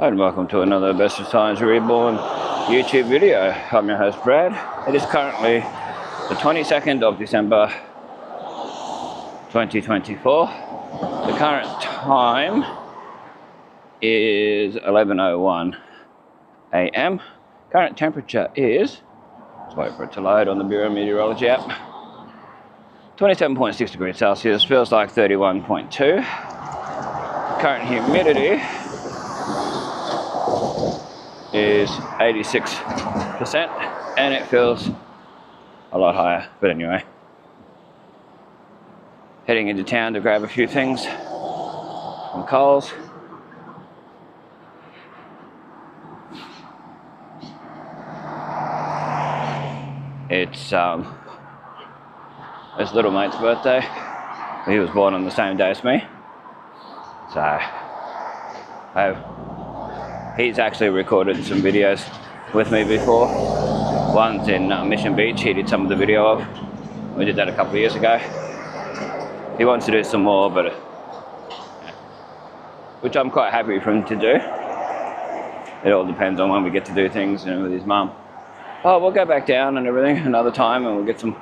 And welcome to another Bestestimes Reborn YouTube video. I'm your host Brad. It is currently the 22nd of December 2024. The current time is 11:01 AM. Current temperature is, let's wait for it to load on the Bureau Meteorology app, 27.6 degrees Celsius, feels like 31.2. Current humidity is 86% and it feels a lot higher, but anyway, heading into town to grab a few things from Coles. It's his little mate's birthday. He was born on the same day as me, so he's actually recorded some videos with me before. One's in Mission Beach, he did some of the video of. We did that a couple of years ago. He wants to do some more, but which I'm quite happy for him to do. It all depends on when we get to do things, you know, with his mum. Oh, we'll go back down and everything another time, and we'll get some.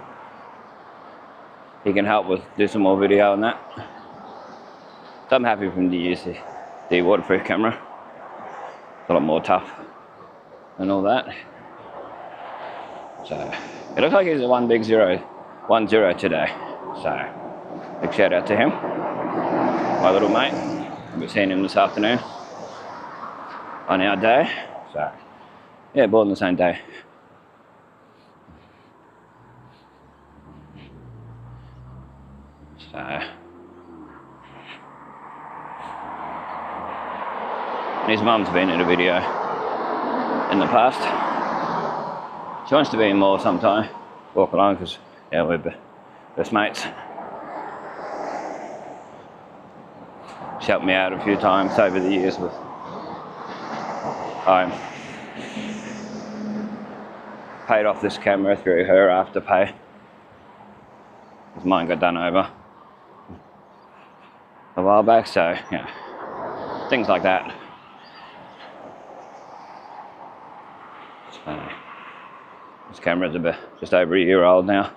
He can help with do some more video on that. So I'm happy for him to use the waterproof camera. A lot more tough and all that. So it looks like he's a 110 today. So big shout out to him, my little mate. We've seen him this afternoon on our day. So yeah, born the same day. So his mum's been in a video in the past. She wants to be in more sometime. Walk along because yeah, we're best mates. She helped me out a few times over the years with I paid off this camera through her Afterpay because mine got done over a while back, so yeah, things like that. So, this camera's just over a year old now.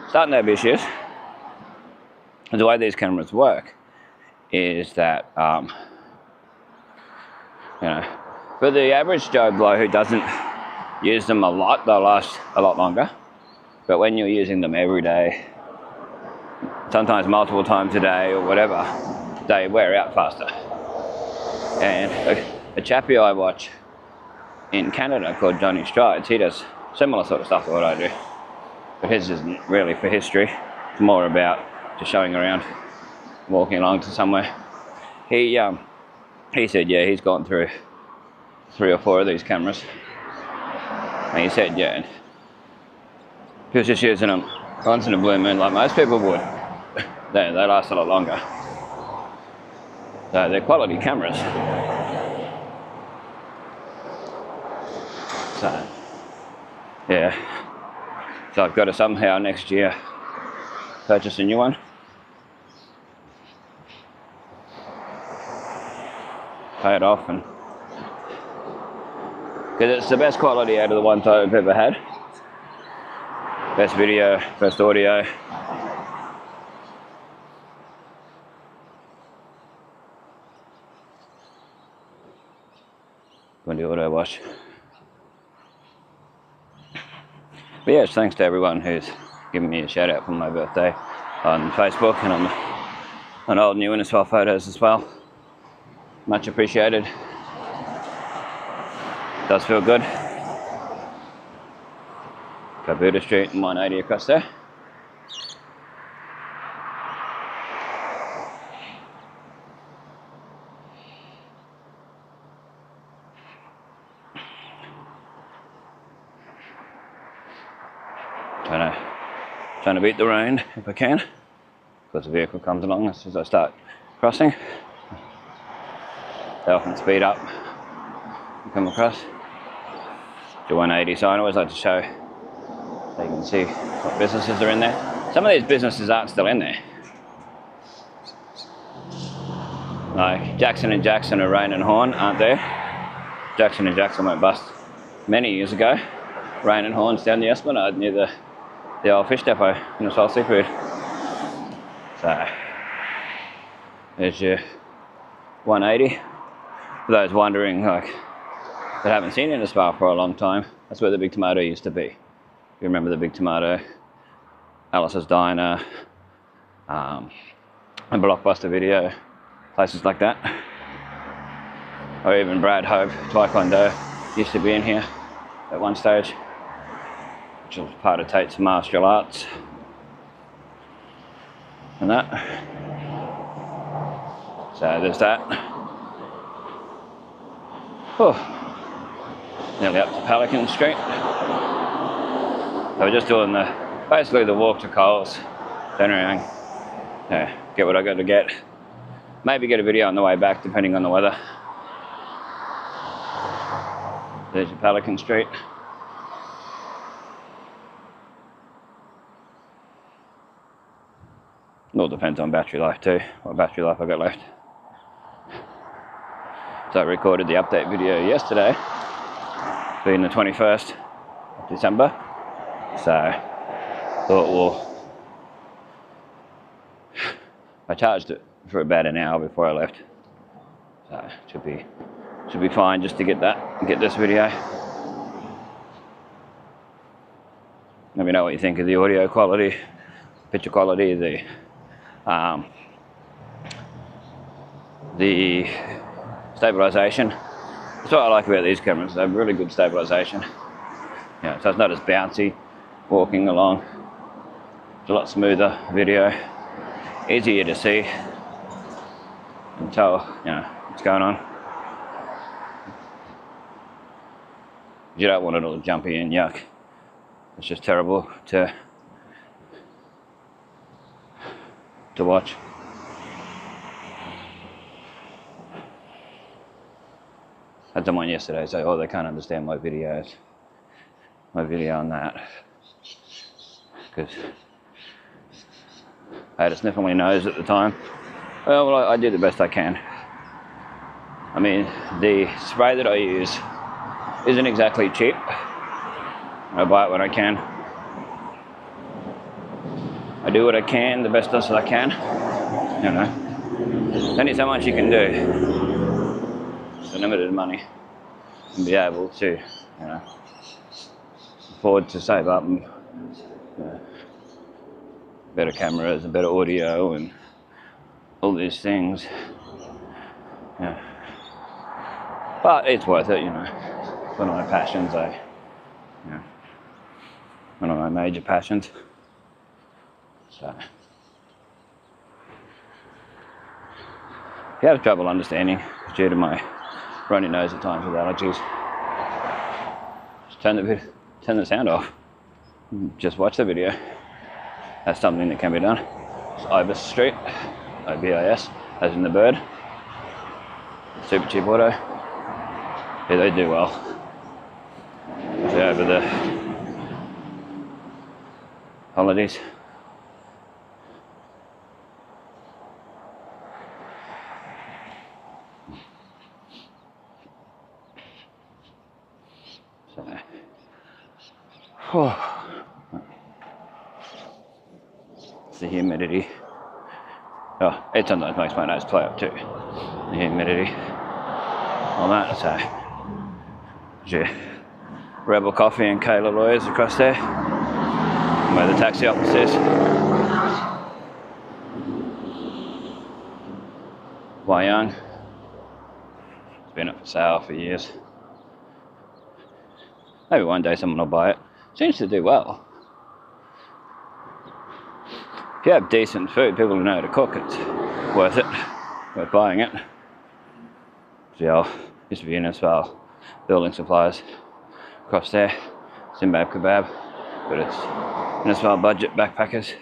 Starting to have issues. The way these cameras work is that, you know, for the average Joe Blow who doesn't use them a lot, they'll last a lot longer. But when you're using them every day, sometimes multiple times a day or whatever, they wear out faster. And a chappie I watch in Canada called Johnny Strides, he does similar sort of stuff to what I do, but his isn't really for history. It's more about just showing around, walking along to somewhere. He said yeah, he's gone through 3 or 4 of these cameras, and he said yeah, he was just using them once in a blue moon like most people would. They last a lot longer. So they're quality cameras. So yeah, so I've got to somehow next year purchase a new one. Pay it off, and because it's the best quality out of the ones I've ever had. Best video, best audio. Going to auto wash. But yes, thanks to everyone who's given me a shout out for my birthday on Facebook and on old new Innisfail photos as well. Much appreciated. Does feel good. Got Buddha Street and 180 across there. Trying to beat the rain if I can, because the vehicle comes along as soon as I start crossing. They often speed up and come across. The 180 sign, I always like to show so you can see what businesses are in there. Some of these businesses aren't still in there. Like Jackson and Jackson are Rain and Horn, aren't there? Jackson and Jackson went bust many years ago. Rain and Horn's down the Esplanade near the old fish depot in the Innisfail Seafood. So there's your 180. For those wondering, like, that haven't seen Innisfail for a long time, that's where the Big Tomato used to be. You remember the Big Tomato, Alice's Diner, a Blockbuster Video, places like that. Or even Brad Hope, Taekwondo, used to be in here at one stage, which was part of Tate's martial arts. And that. So there's that. Oh, nearly up to Pelican Street. So we're just doing basically the walk to Coles, turn around, get what I got to get. Maybe get a video on the way back, depending on the weather. There's your Pelican Street. It all depends on battery life too, what battery life I got left. So I recorded the update video yesterday, being the 21st of December. So thought, well, I charged it for about an hour before I left. So should be fine just to get this video. Let me know what you think of the audio quality, picture quality, the stabilization. That's what I like about these cameras. They have really good stabilization. Yeah, so it's not as bouncy walking along. It's a lot smoother video, easier to see and tell, what's going on. You don't want it all jumpy and yuck. It's just terrible to watch. Had someone yesterday say, oh, they can't understand my video on that. Because I had a sniff on my nose at the time. Well, I did the best I can. I mean, the spray that I use isn't exactly cheap. I buy it when I can. I do what I can, the best as I can. There's only so much you can do. It's limited money. And be able to, afford to save up and better cameras and better audio and all these things. Yeah. But it's worth it, One of my passions, one of my major passions. So, if you have trouble understanding due to my runny nose at times with allergies, just turn the sound off. Just watch the video. That's something that can be done. It's Ibis Street, IBIS, as in the bird. Super cheap auto. Yeah, they do well. Especially over the holidays. It's the humidity. Oh, it sometimes makes my nose play up too. The humidity on that. So, yeah. Rebel Coffee and Kayla Lawyers across there, where the taxi office is. Wyong. It's been up for sale for years. Maybe one day someone will buy it. Seems to do well. If you have decent food, people who know how to cook, it's worth it. Worth buying it. So, used to be Innisfail building supplies across there. Simbab Kebab, but it's Innisfail Budget Backpackers.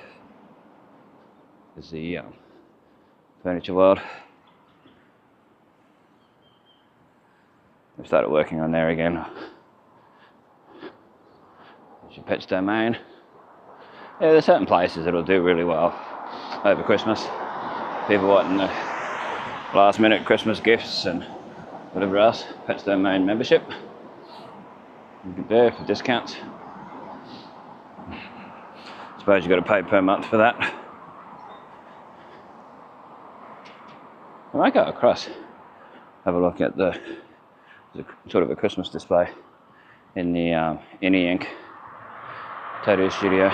It's the furniture world. I've started working on there again. Your Pets Domain. Yeah, there's certain places that'll do really well over Christmas. People wanting a last minute Christmas gifts and whatever else. Pets Domain membership. You can do for discounts. Suppose you've got to pay per month for that. I might go across, have a look at the sort of a Christmas display in the Innisfail tattoo studio.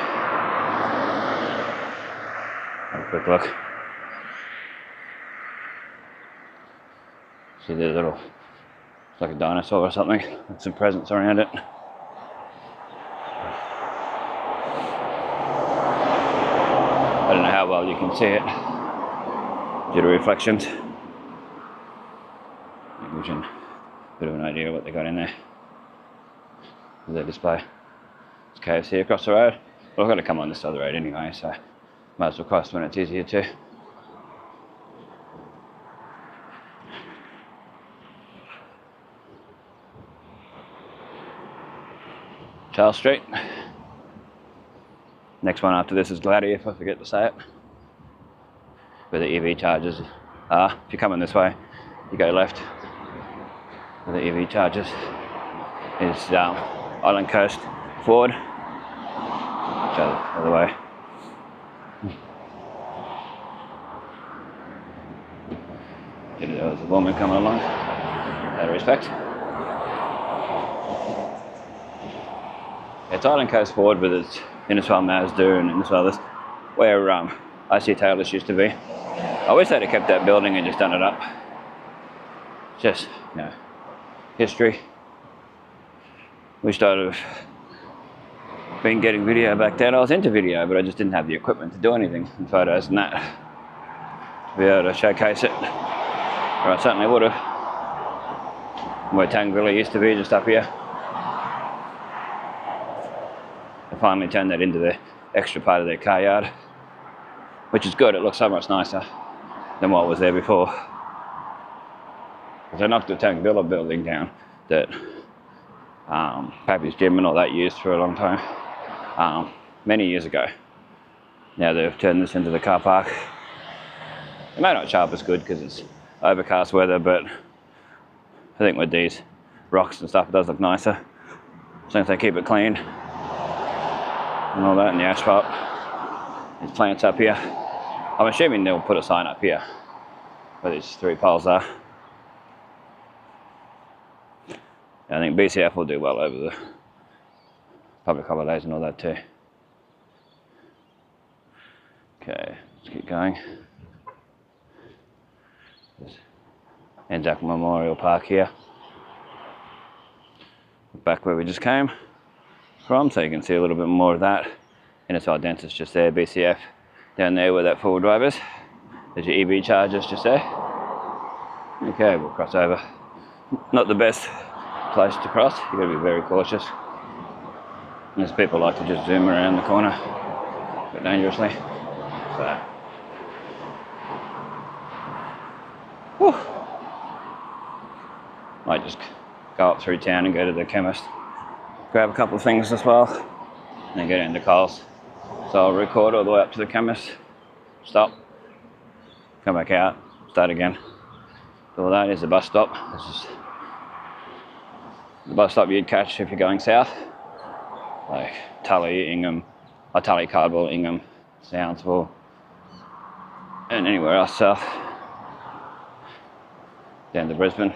Have a quick look. See the little, it's like a dinosaur or something, with some presents around it. I don't know how well you can see it due to reflections. Gives you a bit of an idea of what they got in there with their display. It's KFC across the road. Well, I've got to come on this other road anyway, so might as well cross when it's easier to. Charles Street. Next one after this is Gladdy, if I forget to say it. Where the EV chargers are. If you're coming this way, you go left. Where the EV chargers is Island Coast Ford. Which other way. There was a woman coming along. Out of respect. It's Island Coast Ford with its Innisfail Mazda and Innisfail this, where IC Taylor's used to be. I wish they'd have kept that building and just done it up. Just, you know, history. Wish I'd have been getting video back then. I was into video, but I just didn't have the equipment to do anything in photos and that. To be able to showcase it. Or I certainly would have. Where Tangvilla used to be, just up here. They finally turned that into the extra part of their car yard. Which is good, it looks so much nicer than what was there before. Because they knocked the Tangvilla building down that Pappy's Gym and all that used for a long time. Many years ago. Now they've turned this into the car park. It may not show up as good because it's overcast weather, but I think with these rocks and stuff it does look nicer. As long as they keep it clean. And all that, and the asphalt. There's plants up here. I'm assuming they'll put a sign up here where these 3 poles are. I think BCF will do well over the public holidays and all that too. Okay, let's keep going. There's Anzac Memorial Park here. Back where we just came from, so you can see a little bit more of that. Innisfail Dentist just there, BCF down there where that 4-wheel is. There's your EV chargers just there. Okay, we'll cross over. Not the best place to cross, you've got to be very cautious. There's people like to just zoom around the corner a bit dangerously. So. Whew. Might just go up through town and go to the chemist. Grab a couple of things as well. And then get into Coles. So I'll record all the way up to the chemist. Stop. Come back out. Start again. So all that is the bus stop. This is the bus stop you'd catch if you're going south. Like Tully, Ingham, or Tully, Cardwell, Ingham, Soundsville, and anywhere else south. Down to Brisbane.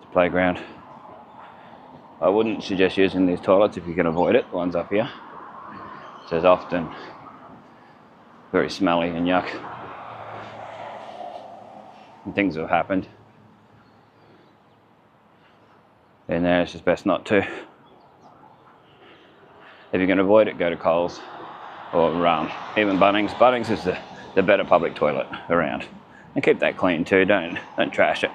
The playground. I wouldn't suggest using these toilets if you can avoid it, the ones up here. There's often very smelly and yuck. And things have happened. In there, it's just best not to. If you can avoid it, go to Coles or even Bunnings. Bunnings is the better public toilet around. And keep that clean too, don't trash it.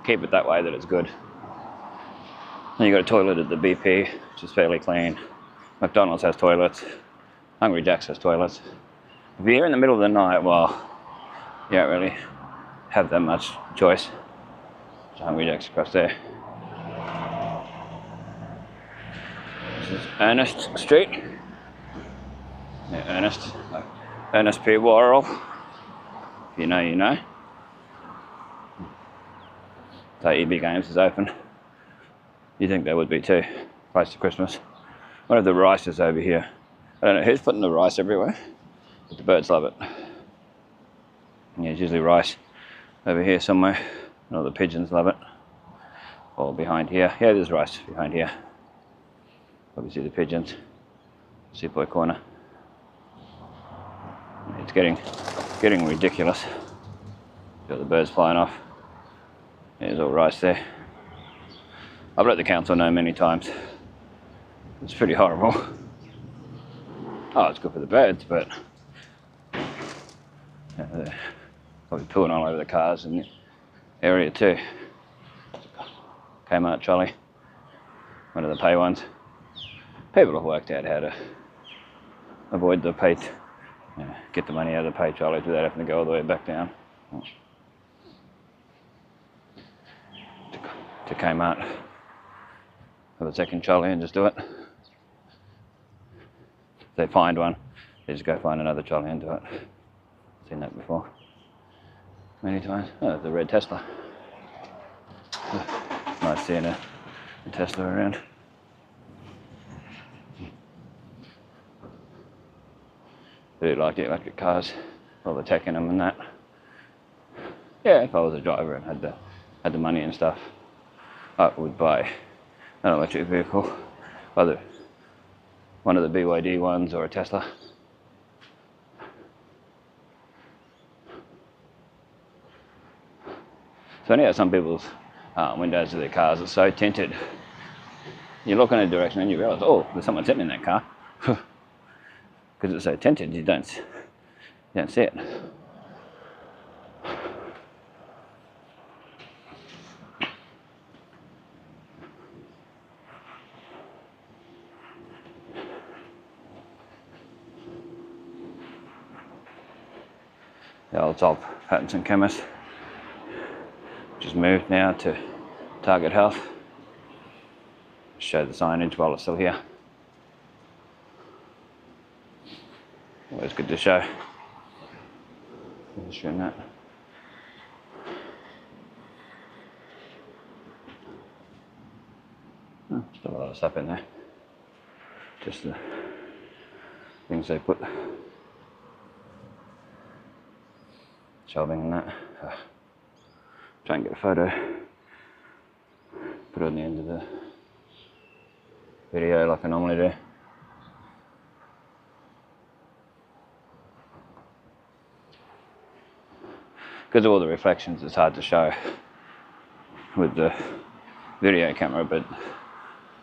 Keep it that way that it's good. And you got a toilet at the BP, which is fairly clean. McDonald's has toilets. Hungry Jack's has toilets. If you're here in the middle of the night, well, you don't really have that much choice. There's Hungry Jack's across there. This is Ernest Street. Yeah, Ernest. NSP Warrel. If you know, you know. So EB Games is open. You think they would be too, close to Christmas. One of the rice is over here. I don't know who's putting the rice everywhere, but the birds love it. Yeah, it's usually rice over here somewhere. And all the pigeons love it. Or behind here. Yeah, there's rice behind here. Obviously the pigeons. Sepoy corner. It's getting ridiculous. Got the birds flying off. There's all rice there. I've let the council know many times. It's pretty horrible. Oh, it's good for the birds, but they're probably pooing all over the cars in the area too. Kmart trolley, one of the pay ones. People have worked out how to avoid the pay, get the money out of the pay trolleys without having to go all the way back down to Kmart for the second trolley and just do it. If they find one, they just go find another trolley and do it. Seen that before many times. Oh, the red Tesla. Nice seeing a Tesla around. Really like the electric cars, all the tech in them and that. Yeah, if I was a driver and had the money and stuff, I would buy an electric vehicle, either one of the BYD ones or a Tesla. So anyhow, some people's windows of their cars are so tinted. You look in a direction and you realise, oh, there's someone sitting in that car. Because it's so tinted, you don't see it. The old Sol Pattinson chemist just moved now to Target Health. Show the signage while it's still here. Always good to show. Just showing that. Oh, still a lot of stuff in there. Just the things they put. Shelving and that. Try and get a photo. Put it on the end of the video like I normally do. Because of all the reflections, it's hard to show with the video camera, but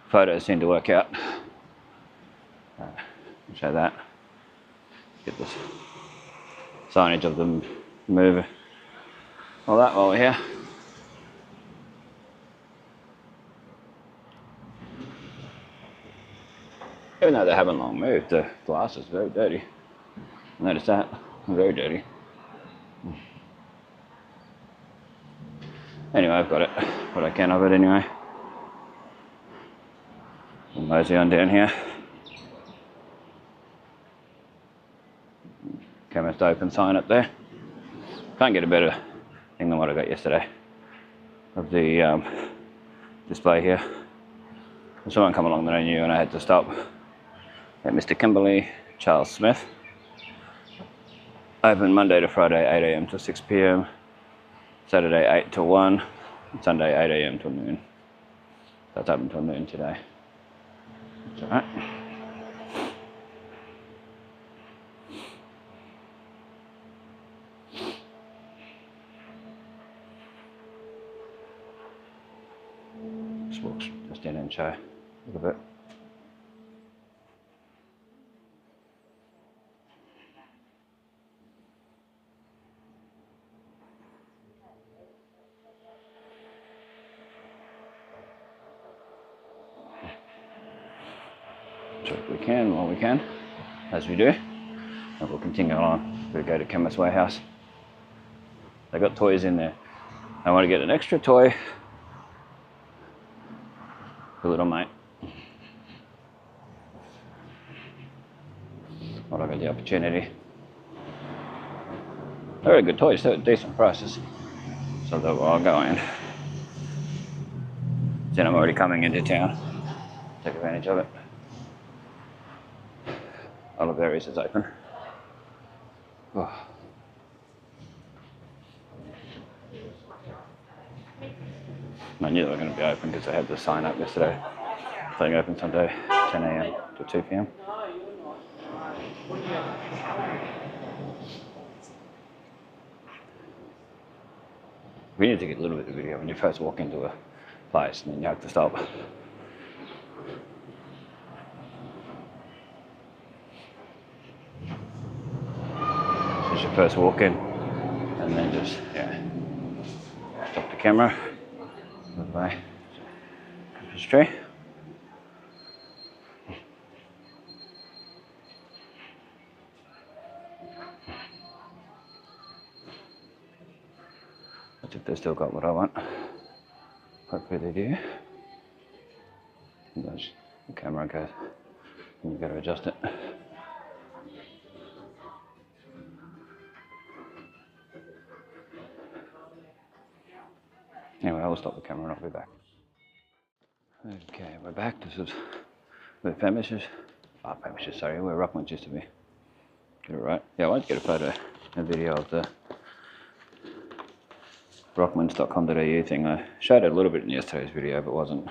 photos seem to work out. Show that. Get this signage of the move. All that while we're here. Even though they haven't long moved, the glass is very dirty. Notice that? Very dirty. Anyway, I've got it. What I can of it anyway. And mosey on down here. Chemist open sign up there. Can't get a better thing than what I got yesterday of the display here. There's someone come along that I knew and I had to stop. Mr. Kimberly Charles Smith. Open Monday to Friday 8 AM to 6 PM. Saturday 8 to 1. And Sunday 8 AM till noon. That's open till noon today. That's alright. Just in and show a little bit. So if we can, while we can, as we do, and we'll continue on. We'll go to Chemist Warehouse. They got toys in there. I want to get an extra toy for little mate. Well, I got the opportunity. Very good toys too, at decent prices. So that I'll go in. Then I'm already coming into town. Take advantage of it. Oliver's is open. Oh. I knew they were going to be open because I had the sign up yesterday. Playing open Sunday, 10 AM to 2 PM. We need to get a little bit of video when you first walk into a place and then you have to stop. Just your first walk in and then just, yeah, stop the camera. Move away. Christmas tree. Let's see if they've still got what I want. Hopefully they do. And there's the camera goes, and you've got to adjust it. Anyway, I'll stop the camera and I'll be back. Okay, we're back. This is where Finnished. Finnished, sorry, where Rockmans used to be. Get it right. Yeah, I wanted to get a video of the rockmans.com.au thing. I showed it a little bit in yesterday's video, but didn't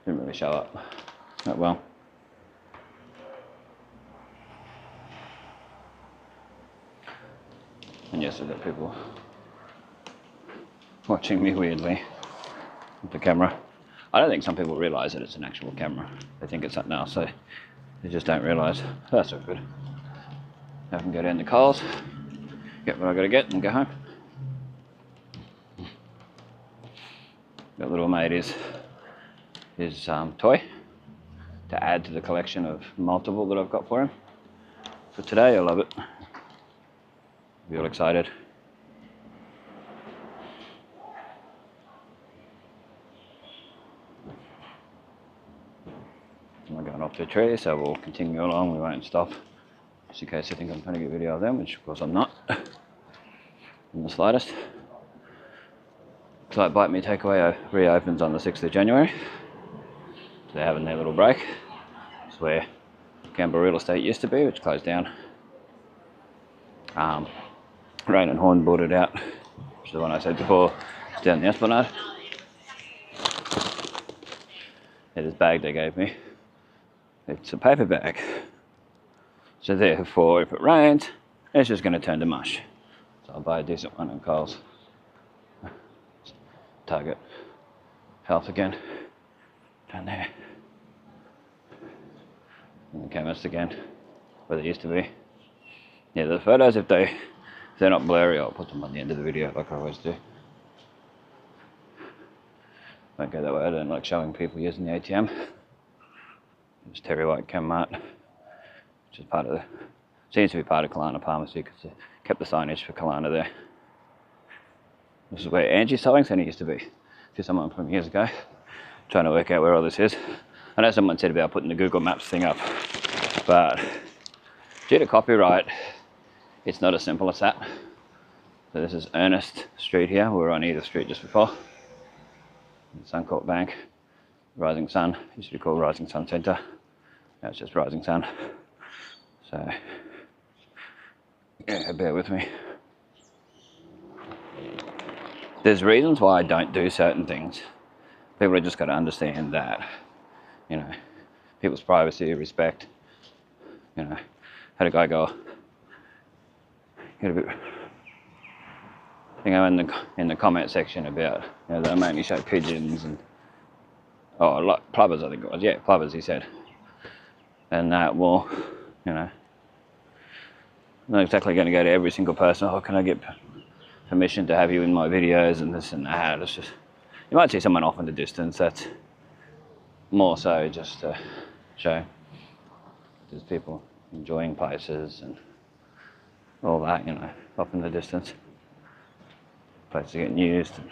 really show up that well. And yes, I've got people watching me weirdly with the camera. I don't think some people realise that it's an actual camera. They think it's something else, so they just don't realise. That's all good. I can go down to Coles, get what I got to get, and go home. Got little mate his toy to add to the collection of multiple that I've got for him. For today, I love it. Be all excited. We're going off the tree, so we'll continue along. We won't stop, just in case I think I'm trying to get video of them, which of course I'm not, in the slightest. Looks like Bite Me Takeaway reopens on the 6th of January. So they're having their little break. It's where Canberra Real Estate used to be, which closed down. Rain and Horn bought it out, which is the one I said before. It's down the Esplanade. Yeah, this bag they gave me, it's a paper bag. So therefore, if it rains, it's just going to turn to mush. So I'll buy a decent one in Coles. Target Health again, down there. And the chemist again, where they used to be. Yeah, the photos, if they're not blurry, I'll put them on the end of the video like I always do. Don't go that way, I don't like showing people using the ATM. It's Terry White Chem Mart, which is seems to be part of Kalana Pharmacy because they kept the signage for Kalana there. This is where Angie's Sewing Centre used to be, to someone from years ago, trying to work out where all this is. I know someone said about putting the Google Maps thing up, but due to copyright, it's not as simple as that. So this is Ernest Street here. We were on Edith Street just before. Suncorp Bank, Rising Sun, used to be called Rising Sun Centre. Now it's just Rising Sun. So, yeah, bear with me. There's reasons why I don't do certain things. People have just got to understand that, you know, people's privacy, respect. You know, had a guy go, get a bit, you know, in the comment section about, you know, they mainly show pigeons and, oh, like plovers, I think it was. Yeah, plovers, he said. And that, well, you know, I'm not exactly going to go to every single person, oh, can I get permission to have you in my videos and this and that. It's just, you might see someone off in the distance. That's more so just to show there's people enjoying places and all that, you know, off in the distance. Places getting used and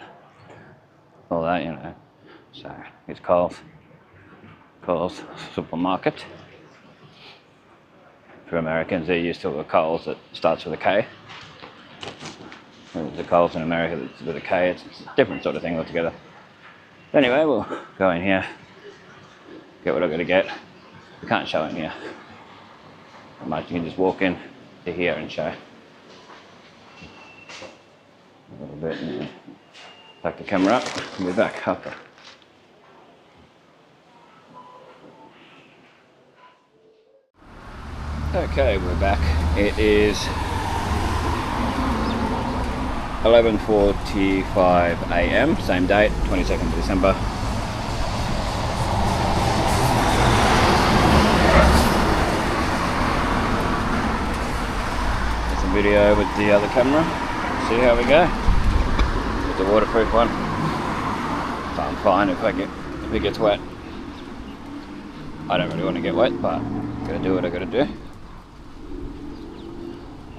all that, you know. So it's Coles supermarket. For Americans, they're used to a Coles that starts with a K. the Coles in America that's with a K. It's a different sort of thing altogether. Anyway, we'll go in here, get what I've got to get. We can't show in here much. You can just walk in to here and show a little bit and back the camera up and we're back after. Okay, we're back. It is 11:45 AM, same date, 22nd of December. There's some video with the other camera. See how we go with the waterproof one. So I'm fine if it gets wet. I don't really want to get wet, but gotta do what I gotta do.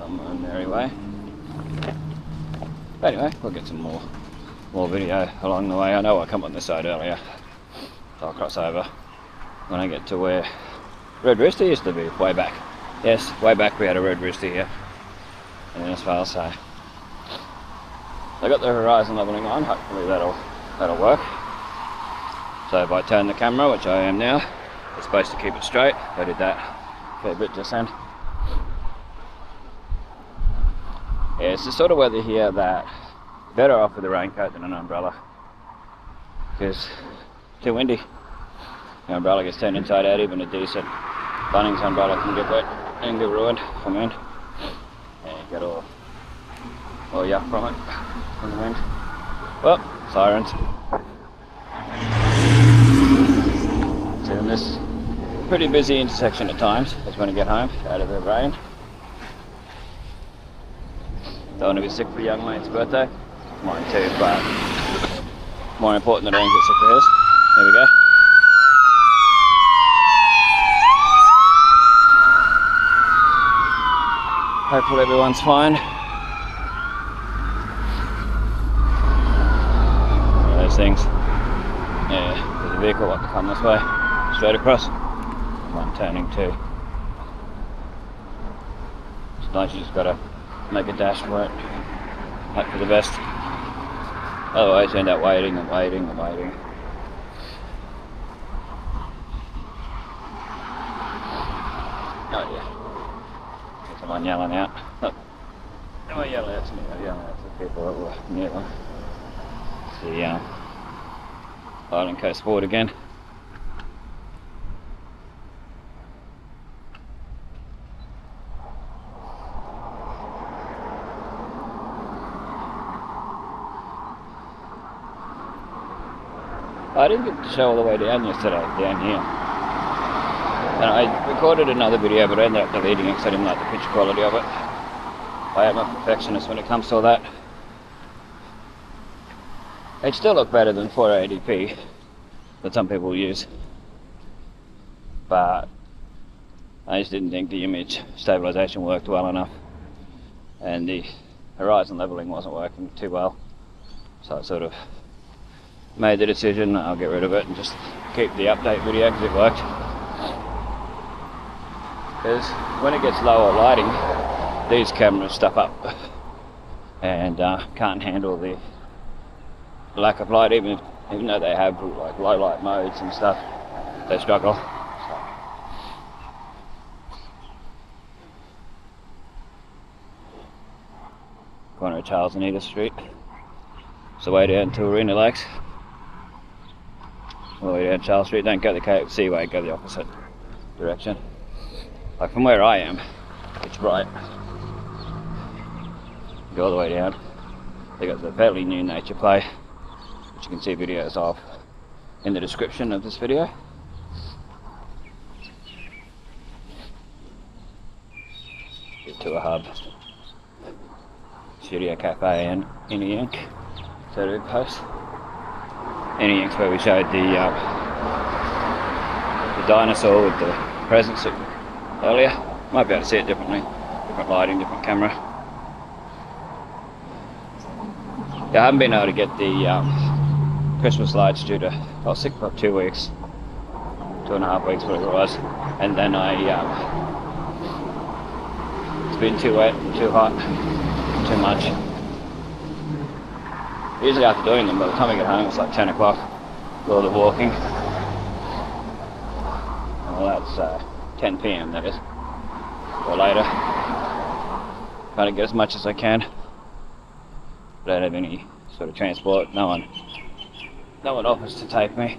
On my merry way. Anyway, we'll get some more video along the way. I know I come on this side earlier, so I'll cross over when I get to where Red Rooster used to be, way back. Yes, way back we had a Red Rooster here in Innisfail, so I got the horizon leveling on. Hopefully that'll work. So if I turn the camera, which I am now, it's supposed to keep it straight. I did that a fair bit just then. Yeah, it's the sort of weather here that better off with a raincoat than an umbrella, because it's too windy. The umbrella gets turned inside out. Even a decent Bunnings umbrella can get wet and get ruined from wind, and you get all yuck from it, from the wind. Well, sirens. So in this pretty busy intersection at times, I just want to get home out of the rain. Don't want to be sick for young mate's birthday. Mine too, but more important that I don't get sick for his. There we go. Hopefully everyone's fine. One of those things. Yeah, there's a vehicle like to come this way, straight across. I'm turning too. Sometimes you just gotta make a dash for it. Hope for the best. Otherwise you end up waiting and waiting and waiting. Oh yeah. There's someone yelling out. Oh. They were yelling out to me, they were yelling out to the people that were near them. It's the Island Coast Ford again. I didn't get to show all the way down yesterday, down here. And I recorded another video, but I ended up deleting it because I didn't like the picture quality of it. I am a perfectionist when it comes to all that. It still looked better than 480p that some people use, but I just didn't think the image stabilization worked well enough, and the horizon leveling wasn't working too well, so I sort of made the decision I'll get rid of it and just keep the update video because it worked. Because when it gets lower lighting, these cameras stuff up and can't handle the lack of light, even though they have like low light modes and stuff, they struggle. Corner of Charles and Edith Street. It's the way down to Warrina Lakes. All the way down Charles Street. Don't go the KFC way, go the opposite direction. Like from where I am, it's bright. Go all the way down. They got the fairly new nature play, which you can see videos of in the description of this video. Get to a hub. Studio Cafe and Innie Ink. Third post. Innie Ink's where we showed the dinosaur with the presents earlier. Might be able to see it differently. Different lighting, different camera. Yeah, I haven't been able to get the Christmas lights due to, I was sick for 2 weeks. 2.5 weeks, whatever it was. And then it's been too wet, too hot, too much. Usually after doing them, by the time I get home, it's like 10 o'clock. All the walking. Well, that's 10 p.m. that is, or later. Trying to get as much as I can. Don't have any sort of transport. No one offers to take me.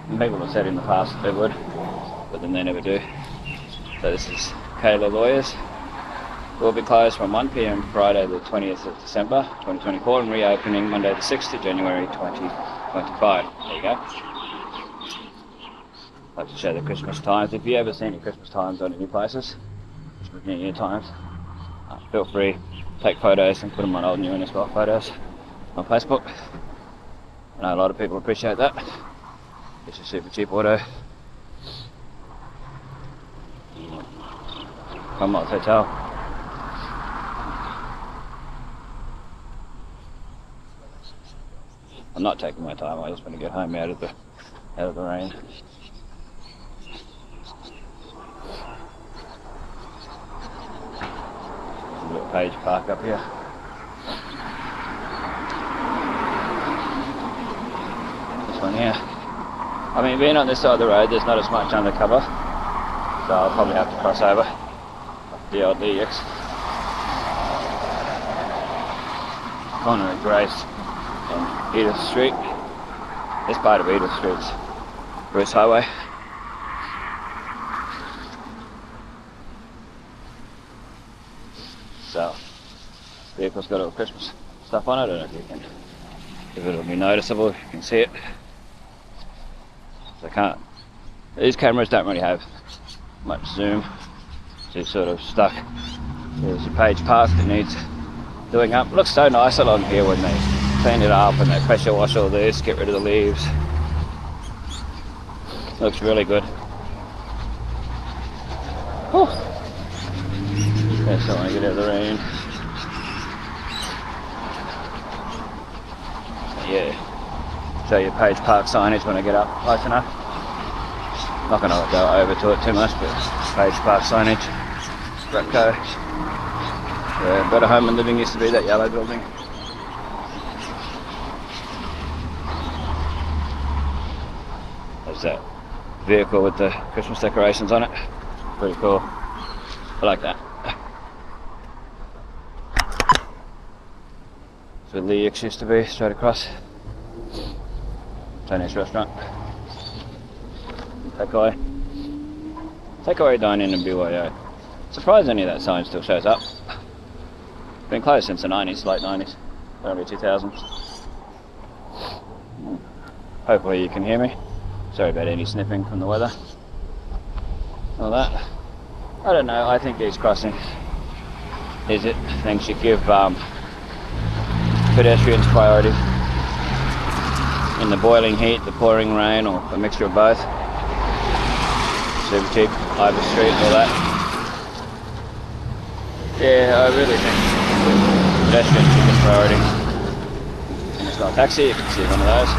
And people have said in the past that they would, but then they never do. So this is Kayla Lawyers. We'll be closed from 1 p.m. Friday the 20th of December 2024 and reopening Monday the 6th of January 2025. There you go. I'd like to show the Christmas times. If you ever see any Christmas times on any places, Christmas New Year times, feel free, take photos and put them on old New Innisfail photos on Facebook. I know a lot of people appreciate that. It's a super cheap auto. Commonwealth Hotel. I'm not taking my time. I just want to get home out of the rain. A little Page Park up here. This one here. I mean, being on this side of the road, there's not as much undercover, so I'll probably have to cross over the old DX. Corner of Grace and Edith Street. This part of Edith Street's Bruce Highway. So, this vehicle's got all Christmas stuff on it. I don't know if it'll be noticeable, if you can see it. So I can't. These cameras don't really have much zoom, so you're sort of stuck. There's your Page Park that needs doing up. It looks so nice along here when they clean it up and they pressure wash all this, get rid of the leaves. Looks really good. Whew. Yes, I want to get out of the rain. Yeah, show you Page Park signage when I get up close enough. Not going to go over to it too much, but Page Park signage. Repco. Where Better Home and Living used to be, that yellow building. There's that vehicle with the Christmas decorations on it. Pretty cool. I like that. That's where Leax used to be, straight across. Chinese restaurant. Takeaway dine-in and BYO. Surprised any of that sign still shows up. Been closed since the 90s, late 90s, early 2000s. Hopefully you can hear me. Sorry about any sniffing from the weather. All that. I don't know, I think these crossings, things should give pedestrians priority. In the boiling heat, the pouring rain, or a mixture of both. Super cheap, over street, all that. Yeah, I really think pedestrians should get priority. And it's got a taxi, you can see one of those.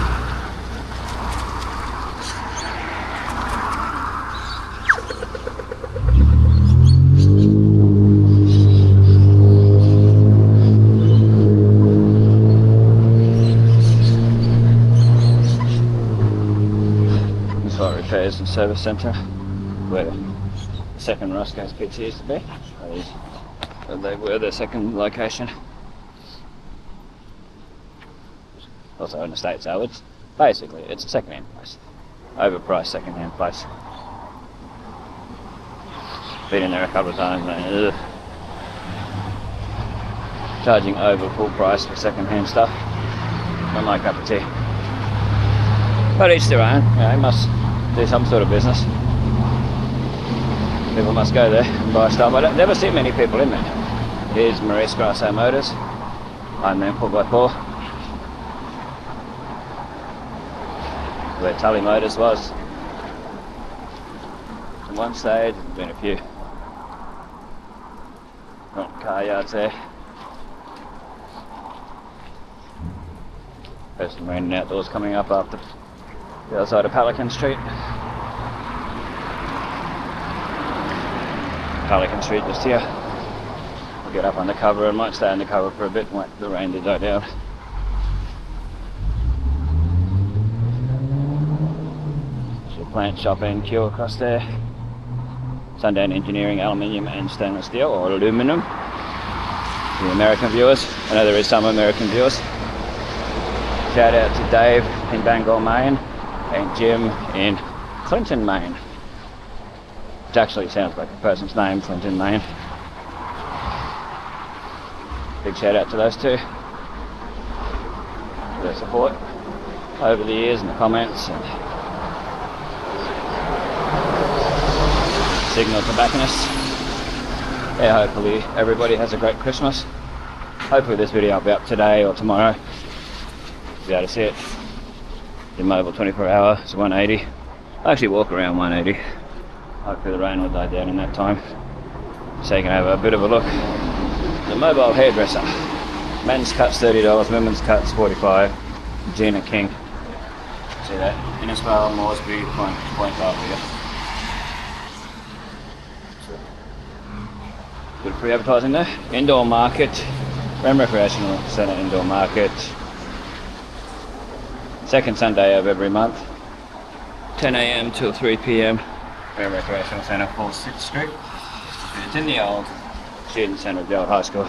Repairs and Service Centre, where the second Roscoe's Pizza used to be. They were their second location. Also in the States, so it's basically it's a second-hand place. Overpriced second-hand place. Been in there a couple of times, man. Charging over full price for second-hand stuff. Not my cup of tea. But each their own, you know, you must do some sort of business. People must go there and buy stuff. I never see many people in there. Here's Maurice Grasso Motors. I'm there 4x4. Where Tully Motors was. At one stage, there's been a few car yards there. Person raining outdoors coming up after the other side of Pelican Street. Pelican Street just here. I'll get up undercover and might stay undercover for a bit and wait for the rain to die down. plant shop and queue across there. Sundown Engineering, aluminium and stainless steel, or aluminum. The American viewers, I know there is some American viewers. Shout out to Dave in Bangor, Maine, and Jim in Clinton, Maine. Which actually sounds like a person's name, Clinton, Maine. Big shout out to those two for their support over the years and the comments and signal tobacconists. Yeah, hopefully everybody has a great Christmas. Hopefully this video will be up today or tomorrow. You'll be able to see it. The mobile 24 hour is 180. I actually walk around 180. Hopefully the rain will die down in that time, so you can have a bit of a look. The mobile hairdresser. Men's cuts $30, women's cuts $45. Gina King. See that? Innisfail, Moresby, Point here. Good free advertising there. Indoor market. Rem Recreational Centre indoor market. Second Sunday of every month. 10 AM till 3 PM. Rem Recreational Centre, 4th Street. It's in the old student centre of the old high school.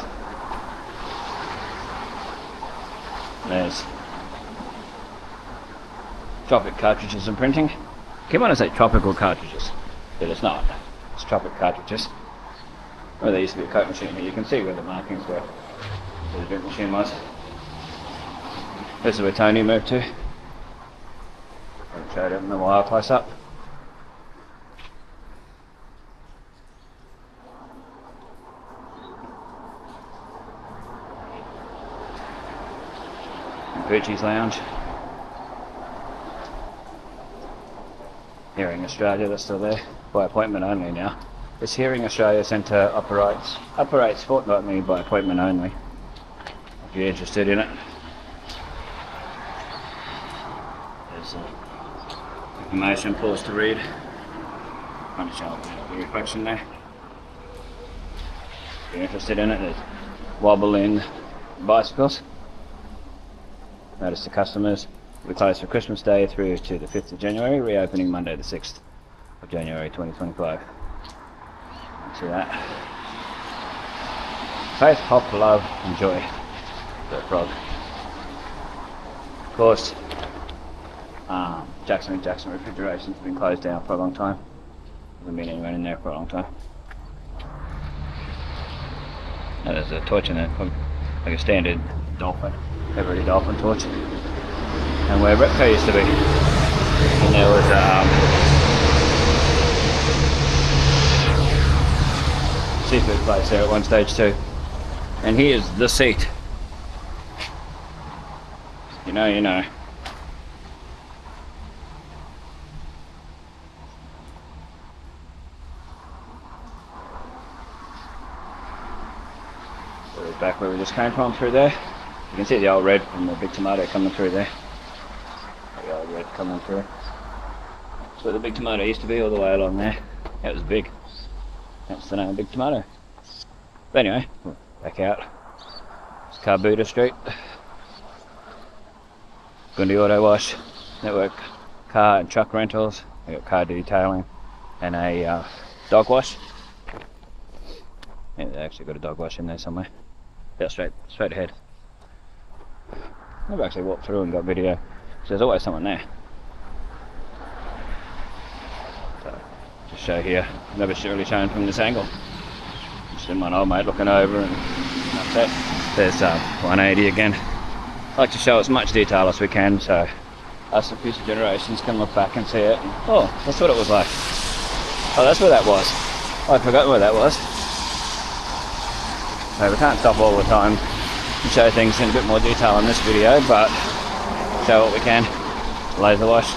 There's Tropic cartridges and printing. Keep on to say tropical cartridges, but it's not. It's Tropic cartridges. Where there used to be a Coke machine here, you can see where the markings were, where the drink machine was. This is where Tony moved to. I showed him the wire close up. Poochie's Lounge. Hearing Australia, that's still there, by appointment only now. This Hearing Australia Centre operates fortnightly by appointment only, if you're interested in it. There's information for us to read. Trying to show the reflection there. If you're interested in it, there's Wobble in bicycles. Notice to customers, we close for Christmas Day through to the 5th of January, reopening Monday the 6th of January 2025. See that? Faith, hope, love and joy. The frog. Of course, Jackson & Jackson Refrigeration's been closed down for a long time. Hasn't been anyone in there for a long time. Now there's a torch in there, like a standard dolphin. Every dolphin torch, and where Repco used to be, and there was seafood place there at one stage too, and here's the seat. You know. So we're back where we just came from, through there. You can see the old red from the Big Tomato coming through there. The old red coming through. That's where the Big Tomato used to be, all the way along there. That was big. That's the name of Big Tomato. But anyway, back out. It's Carbuda Street. Gundi Auto Wash, Network Car and Truck Rentals. We got car detailing and a dog wash. Yeah, they actually got a dog wash in there somewhere. Yeah, straight ahead. I've actually walked through and got video, so there's always someone there. So, just show here, never really shown from this angle. Just in my old mate looking over, and that's it. There's 180 again. I like to show as much detail as we can, so us and future generations can look back and see it. Oh, that's what it was like. Oh, that's where that was. Oh, I forgot where that was. So we can't stop all the time and show things in a bit more detail in this video, but show what we can. Laser wash.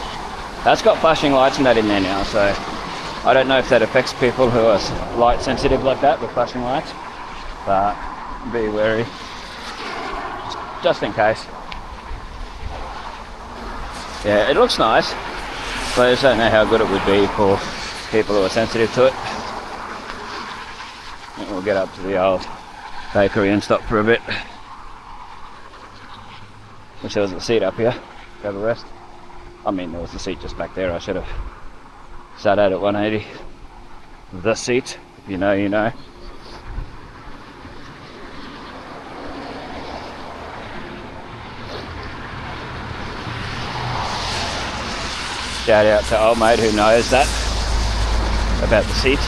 That's got flashing lights and that in there now, so I don't know if that affects people who are light sensitive like that with flashing lights, but be wary, just in case. Yeah, it looks nice, but I just don't know how good it would be for people who are sensitive to it. And we'll get up to the old bakery and stop for a bit. Wish there was a seat up here, grab a rest. I mean, there was a seat just back there. I should have Sat out at 180. The seat, if you know, you know. Shout out to old mate who knows that about the seat.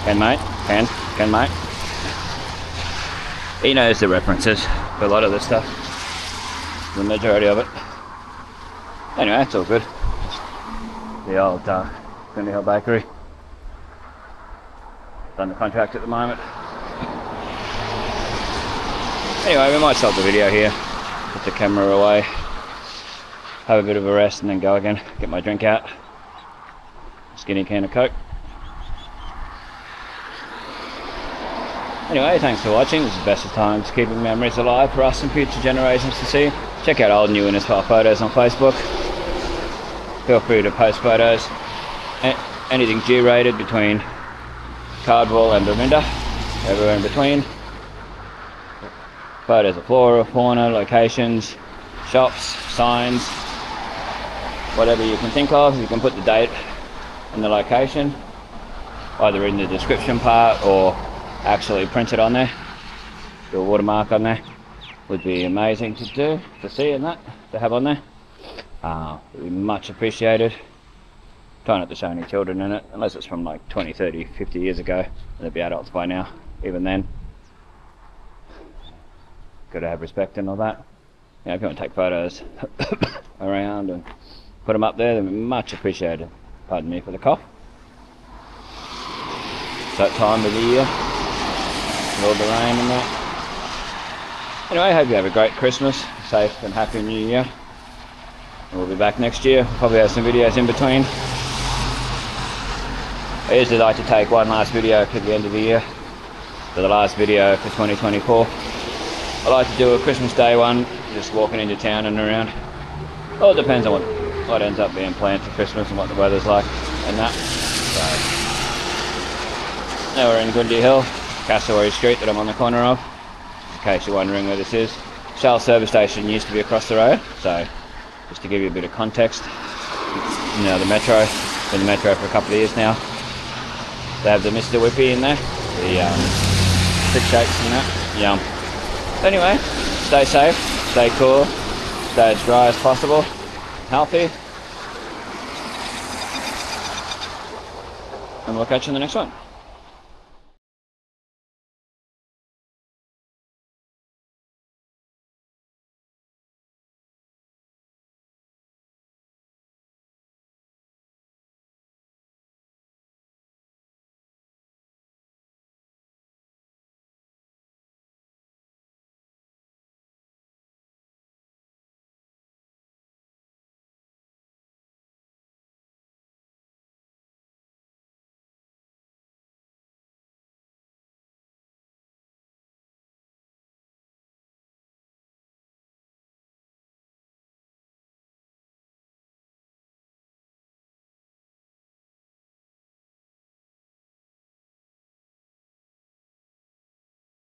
Ken mate. He knows the references for a lot of this stuff, the majority of it. Anyway, it's all good. The old Finnished Hill Bakery. Done the contract at the moment. Anyway, we might stop the video here, put the camera away, have a bit of a rest and then go again. Get my drink out. Skinny can of Coke. Anyway, thanks for watching. This is Best of Times, keeping memories alive for us and future generations to see. Check out old new Innisfail photos on Facebook. Feel free to post photos. Anything G-rated between Cardwell and Warrina, everywhere in between. Photos of flora, fauna, locations, shops, signs, whatever you can think of. You can put the date and the location, either in the description part or actually print it on there. Do a watermark on there. Would be amazing to see and that, to have on there. Would be much appreciated. Try not to show any children in it, unless it's from like 20, 30, 50 years ago. They'd be adults by now, even then. Got to have respect and all that. You know, if you want to take photos around and put them up there, they'd be much appreciated. Pardon me for the cough. It's that time of the year. All the rain and that. Anyway, I hope you have a great Christmas, safe and happy New Year. We'll be back next year. We'll probably have some videos in between. I usually like to take one last video at the end of the year, for the last video for 2024. I like to do a Christmas Day one, just walking into town and around. Well, it depends on what ends up being planned for Christmas and what the weather's like and that. So, now we're in Gundy Hill, Cassowary Street that I'm on the corner of, in case you're wondering where this is. Shell service station used to be across the road, so just to give you a bit of context. You know, the Metro, been the Metro for a couple of years now. They have the Mr. Whippy in there, the thick shakes and that, yum. Anyway, stay safe, stay cool, stay as dry as possible, healthy, and we'll catch you in the next one.